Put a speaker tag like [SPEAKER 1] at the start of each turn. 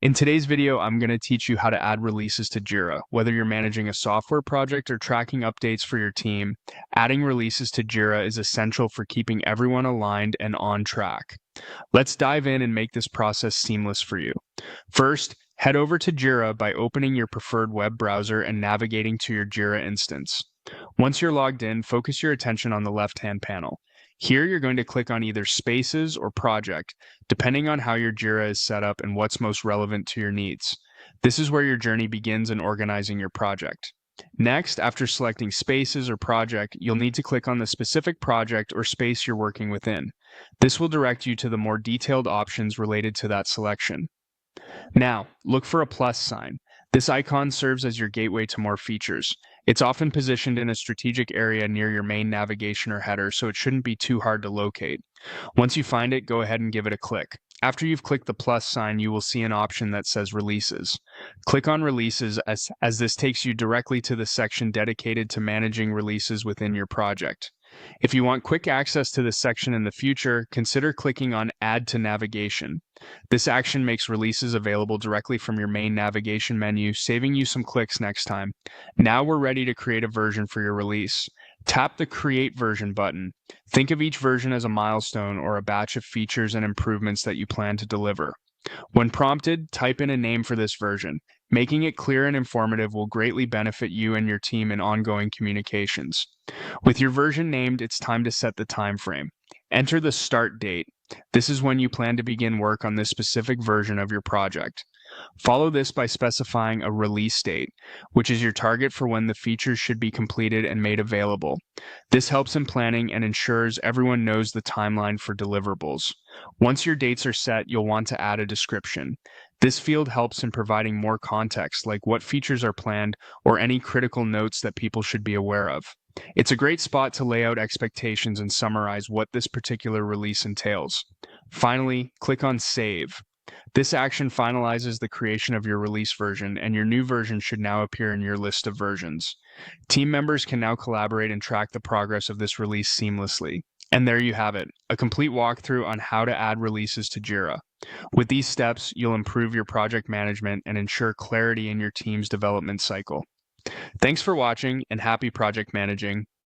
[SPEAKER 1] In today's video, I'm going to teach you how to add releases to Jira. Whether you're managing a software project or tracking updates for your team, adding releases to Jira is essential for keeping everyone aligned and on track. Let's dive in and make this process seamless for you. First, head over to Jira by opening your preferred web browser and navigating to your Jira instance. Once you're logged in, focus your attention on the left-hand panel. Here, you're going to click on either Spaces or Project, depending on how your Jira is set up and what's most relevant to your needs. This is where your journey begins in organizing your project. Next, after selecting Spaces or Project, you'll need to click on the specific project or space you're working within. This will direct you to the more detailed options related to that selection. Now, look for a plus sign. This icon serves as your gateway to more features. It's often positioned in a strategic area near your main navigation or header, so it shouldn't be too hard to locate. Once you find it, go ahead and give it a click. After you've clicked the plus sign, you will see an option that says Releases. Click on Releases as this takes you directly to the section dedicated to managing releases within your project. If you want quick access to this section in the future, consider clicking on Add to Navigation. This action makes releases available directly from your main navigation menu, saving you some clicks next time. Now we're ready to create a version for your release. Tap the Create Version button. Think of each version as a milestone or a batch of features and improvements that you plan to deliver. When prompted, type in a name for this version. Making it clear and informative will greatly benefit you and your team in ongoing communications. With your version named, it's time to set the time frame. Enter the start date. This is when you plan to begin work on this specific version of your project. Follow this by specifying a release date, which is your target for when the features should be completed and made available. This helps in planning and ensures everyone knows the timeline for deliverables. Once your dates are set, you'll want to add a description. This field helps in providing more context, like what features are planned or any critical notes that people should be aware of. It's a great spot to lay out expectations and summarize what this particular release entails. Finally, click on Save. This action finalizes the creation of your release version, and your new version should now appear in your list of versions. Team members can now collaborate and track the progress of this release seamlessly. And there you have it, a complete walkthrough on how to add releases to Jira. With these steps, you'll improve your project management and ensure clarity in your team's development cycle. Thanks for watching, and happy project managing.